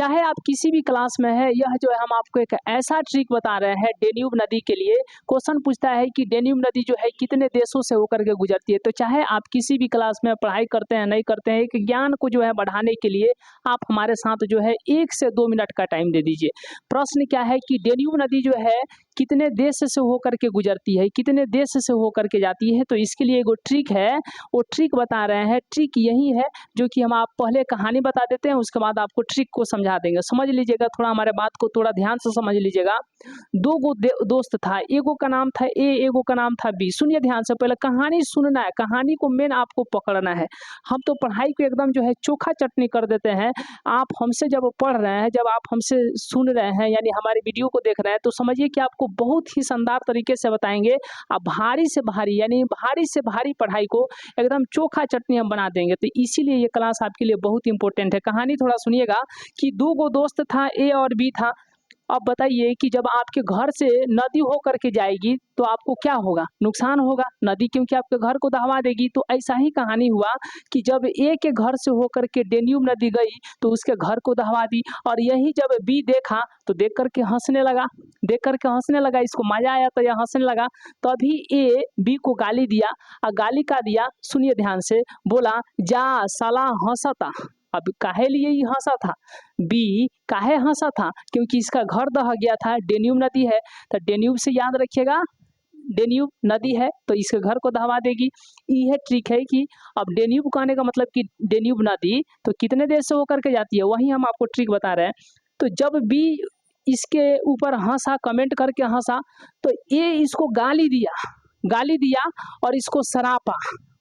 चाहे आप किसी भी क्लास में है, यह जो है हम आपको एक ऐसा ट्रिक बता रहे हैं डेन्यूब नदी के लिए। क्वेश्चन पूछता है कि डेन्यूब नदी जो है कितने देशों से होकर के गुजरती है। तो चाहे आप किसी भी क्लास में पढ़ाई करते हैं नहीं करते हैं, एक ज्ञान को जो है बढ़ाने के लिए आप हमारे साथ जो है 1 से 2 मिनट का टाइम दे दीजिए। प्रश्न क्या है कि डेन्यूब नदी जो है कितने देश से होकर के गुजरती है, कितने देश से होकर के जाती है। तो इसके लिए वो ट्रिक है, वो ट्रिक बता रहे हैं। ट्रिक यही है जो कि हम आप पहले कहानी बता देते हैं, उसके बाद आपको ट्रिक को समझा देंगे। समझ लीजिएगा, थोड़ा हमारे बात को थोड़ा ध्यान से समझ लीजिएगा। दो दोस्त था, एगो का नाम था ए, एगो का नाम था बी। सुनिए ध्यान से, पहले कहानी सुनना है, कहानी को मेन आपको पकड़ना है। हम तो पढ़ाई को एकदम जो है चोखा चटनी कर देते हैं। आप हमसे जब पढ़ रहे हैं, जब आप हमसे सुन रहे हैं, यानी हमारी वीडियो को देख रहे हैं, तो समझिए कि आपको बहुत ही शानदार तरीके से बताएंगे। आप भारी से भारी यानी भारी से भारी पढ़ाई को एकदम चोखा चटनी हम बना देंगे। तो इसीलिए ये क्लास आपके लिए बहुत इंपॉर्टेंट है। कहानी थोड़ा सुनिएगा कि दो गो दोस्त था, ए और बी था। अब बताइए कि जब आपके घर से नदी होकर के जाएगी तो आपको क्या होगा? नुकसान होगा। नदी क्योंकि आपके घर को दहवा देगी। तो ऐसा ही कहानी हुआ कि जब ए के घर से होकर के डेन्यूब नदी गई तो उसके घर को दहवा दी। और यही जब बी देखा तो देख करके हंसने लगा, देख करके हंसने लगा, इसको मजा आया तो यह हंसने लगा। तभी ए बी को गाली दिया। और गाली का दिया, सुनिए ध्यान से, बोला जा साला हंसता। अब काहे लिए ही हंसा था? बी काहे हंसा था? क्योंकि इसका घर दह गया था। डेन्यूब नदी है तो डेन्यूब से याद रखिएगा, डेन्यूब नदी है तो इसके घर को दहवा देगी। यह ट्रिक है कि अब डेन्यूब कहने का मतलब कि डेन्यूब नदी तो कितने देश से होकर के जाती है, वही हम आपको ट्रिक बता रहे हैं। तो जब बी इसके ऊपर हंसा, कमेंट करके हंसा, तो ये इसको गाली दिया और इसको सरापा,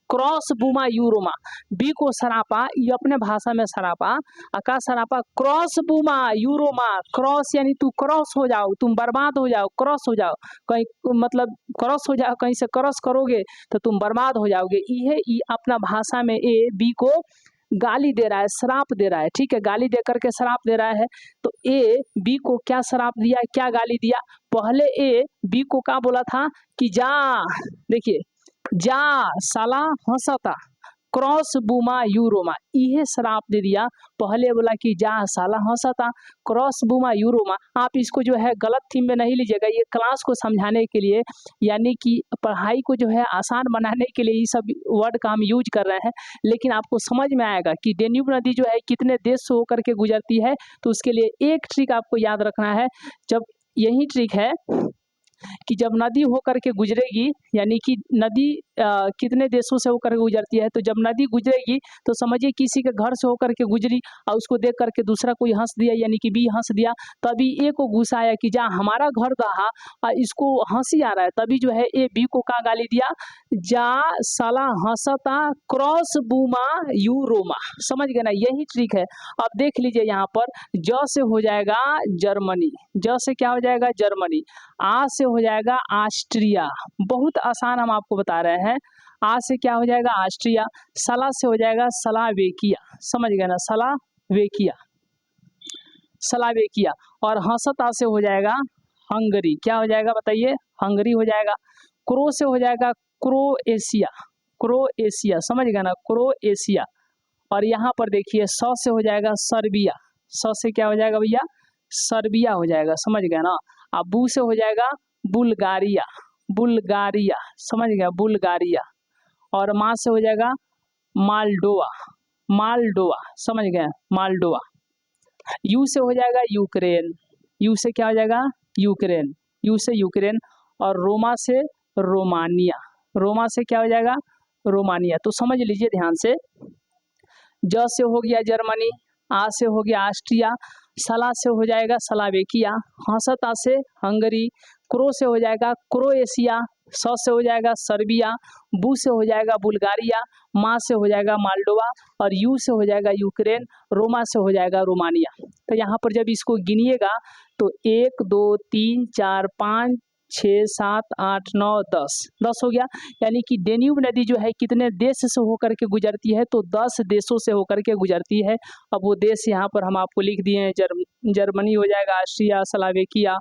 क्रॉस बुमा यूरोमा। बी को सरापा, ये अपने भाषा में सरापा, अका सरापा, क्रॉस बुमा यूरोमा। क्रॉस यानी तू क्रॉस हो जाओ, तुम बर्बाद हो जाओ, क्रॉस हो जाओ, कहीं मतलब क्रॉस हो जाओ, कहीं से क्रॉस करोगे तो तुम बर्बाद हो जाओगे। ये अपना भाषा में ए बी को गाली दे रहा है, श्राप दे रहा है। ठीक है, गाली दे करके श्राप दे रहा है। तो ए बी को क्या श्राप दिया, क्या गाली दिया? पहले ए बी को क्या बोला था कि जा, देखिए, जा साला हंसता, क्रॉस बुमा यूरोमा। यह श्राप दे दिया। पहले बोला कि जा साला हंसता, क्रॉस बुमा यूरोमा। आप इसको जो है गलत थीम में नहीं लीजिएगा। ये क्लास को समझाने के लिए, यानी कि पढ़ाई को जो है आसान बनाने के लिए ये सब वर्ड का हम यूज कर रहे हैं। लेकिन आपको समझ में आएगा कि डेन्यूब नदी जो है कितने देश से होकर के गुजरती है। तो उसके लिए एक ट्रिक आपको याद रखना है। जब यही ट्रिक है कि जब नदी होकर के गुजरेगी, यानी कि नदी कितने देशों से होकर के गुजरती है। तो जब नदी गुजरेगी तो समझिए किसी के घर से होकर के गुजरी और उसको देख करके दूसरा कोई हंस दिया, यानी कि बी हंस दिया। तभी ए को गुस्सा आया कि जा हमारा घर दहा और इसको हंसी आ रहा है। तभी जो है ए बी को क्या गाली दिया, जा साला हंसता, क्रॉस बुमा यूरोमा। समझ गए ना, यही ट्रिक है। अब देख लीजिए यहाँ पर, ज से हो जाएगा जर्मनी, ज से क्या हो जाएगा जर्मनी, आ से हो जाएगा ऑस्ट्रिया। बहुत आसान हम आपको बता रहे हैं। आ से क्या हो जाएगा ऑस्ट्रिया, सला से हो जाएगा सलावेकिया। समझ गए ना, सलावेकिया, सलावेकिया। और हंसता से हो जाएगा हंगरी। क्या हो जाएगा बताइए, हंगरी हो जाएगा। क्रो से हो जाएगा क्रोएशिया, क्रोएशिया। समझ गए ना, क्रोएशिया। और यहाँ पर देखिए स से हो जाएगा सर्बिया, स से क्या हो जाएगा भैया, सर्बिया हो जाएगा। समझ गए ना। अब बू से हो जाएगा बुल्गारिया, बुल्गारिया। समझ गया, बुल्गारिया। और माँ से हो जाएगा मालडोवा, मालडोवा। समझ गए, मालडोवा। यू से हो जाएगा यूक्रेन, यू से क्या हो जाएगा यूक्रेन, यू से यूक्रेन। और रोमा से रोमानिया, रोमा से क्या हो जाएगा रोमानिया। तो समझ लीजिए ध्यान से, ज से हो गया जर्मनी, आ से हो गया ऑस्ट्रिया, सला से हो जाएगा सलावेकिया, हंसता से हंगरी, क्रो से हो जाएगा क्रोएशिया, स से हो जाएगा सर्बिया, बू से हो जाएगा बुल्गारिया, माँ से हो जाएगा मालडोवा, और यू से हो जाएगा यूक्रेन, रोमा से हो जाएगा रोमानिया। तो यहाँ पर जब इसको गिनिएगा तो 1 2 3 4 5 6 7 8 9 10, 10 हो गया। यानी कि डेन्यूब नदी जो है कितने देश से होकर के गुजरती है, तो 10 देशों से होकर के गुजरती है। अब वो देश यहाँ पर हम आपको लिख दिए हैं, जर्मनी हो जाएगा, Austria, Slovakia,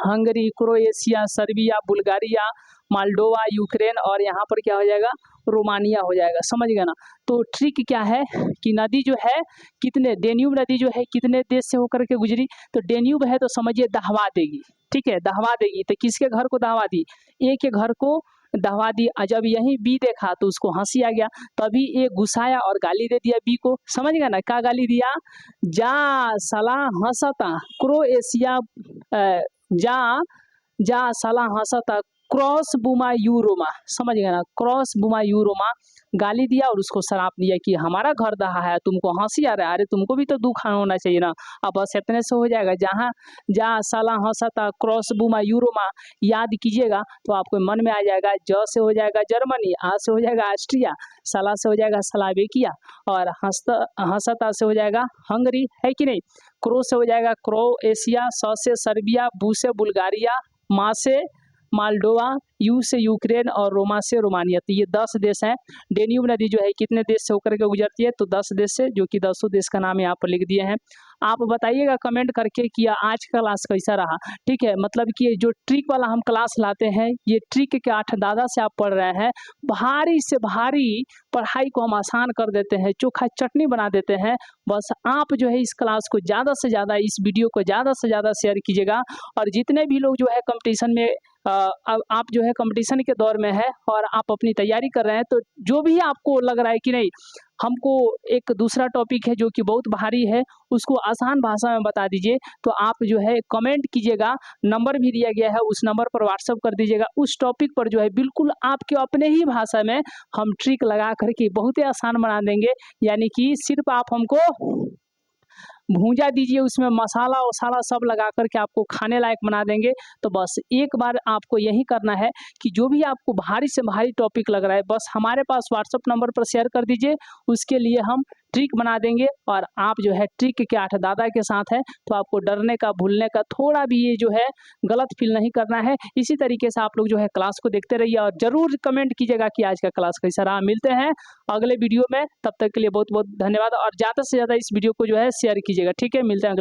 Hungary, Croatia, Serbia, Bulgaria, Moldova, Ukraine और यहाँ पर क्या हो जाएगा, रोमानिया हो जाएगा। समझ गए ना। तो ट्रिक क्या है कि नदी जो है कितने, डेन्यूब नदी जो है कितने देश से होकर के गुजरी, तो डेन्यूब है तो समझिए दहवा देगी, ठीक है, दहवा देगी। तो किसके घर को दहवा दी, ए के घर को दहवा दी। जब यही बी देखा तो उसको हंसी आ गया, तभी ए गुस्साया और गाली दे दिया बी को। समझ गया ना, क्या गाली दिया, जा साला हंसता क्रोएशिया, जा जा साला हंसता क्रॉस बुमा यूरोमा। समझ गया ना, क्रॉस बुमा यूरोमा गाली दिया और उसको शराप दिया कि हमारा घर दहा है, तुमको हंसी आ रहा है, अरे तुमको भी तो दुख होना चाहिए ना। अब बस इतने से हो जाएगा। जहाँ जा साला हंसता क्रॉस बुमा यूरोमा याद कीजिएगा तो आपको मन में आ जाएगा। ज से हो जाएगा जर्मनी, आ से हो जाएगा ऑस्ट्रिया, साला से हो जाएगा स्लोवाकिया और हंसता से हो जाएगा हंगरी, है कि नहीं। क्रो से हो जाएगा क्रोएशिया, स से सर्बिया, बू से बुल्गारिया, मा से माल्डोवा, यू से यूक्रेन और रोमा से रोमानिया। तो ये 10 देश हैं। डेन्यूब नदी जो है कितने देश से होकर के गुजरती है, तो 10 देश से, जो कि 10 देश का नाम यहाँ पर लिख दिए हैं। आप बताइएगा कमेंट करके कि आज का क्लास कैसा रहा। ठीक है, मतलब कि जो ट्रिक वाला हम क्लास लाते हैं, ये ट्रिक के 8 दादा से आप पढ़ रहे हैं, भारी से भारी पढ़ाई को हम आसान कर देते हैं, चोखा चटनी बना देते हैं। बस आप जो है इस क्लास को ज़्यादा से ज़्यादा, इस वीडियो को ज़्यादा से ज़्यादा शेयर कीजिएगा। और जितने भी लोग जो है कंपटीशन में, अब आप जो है कंपटीशन के दौर में है और आप अपनी तैयारी कर रहे हैं, तो जो भी आपको लग रहा है कि नहीं हमको एक दूसरा टॉपिक है जो कि बहुत भारी है, उसको आसान भाषा में बता दीजिए, तो आप जो है कमेंट कीजिएगा। नंबर भी दिया गया है, उस नंबर पर व्हाट्सअप कर दीजिएगा। उस टॉपिक पर जो है बिल्कुल आपके अपने ही भाषा में हम ट्रिक लगा करके बहुत ही आसान बना देंगे। यानी कि सिर्फ आप हमको भूंजा दीजिए, उसमें मसाला वसाला सब लगा करके आपको खाने लायक बना देंगे। तो बस एक बार आपको यही करना है कि जो भी आपको भारी से भारी टॉपिक लग रहा है, बस हमारे पास व्हाट्सअप नंबर पर शेयर कर दीजिए, उसके लिए हम ट्रिक बना देंगे। और आप जो है ट्रिक के 8 दादा के साथ है, तो आपको डरने का, भूलने का थोड़ा भी ये जो है गलत फील नहीं करना है। इसी तरीके से आप लोग जो है क्लास को देखते रहिए और जरूर कमेंट कीजिएगा कि आज का क्लास कैसा रहा। मिलते हैं अगले वीडियो में, तब तक के लिए बहुत बहुत धन्यवाद। और ज़्यादा से ज़्यादा इस वीडियो को जो है शेयर कीजिएगा। ठीक है, मिलते हैं अगले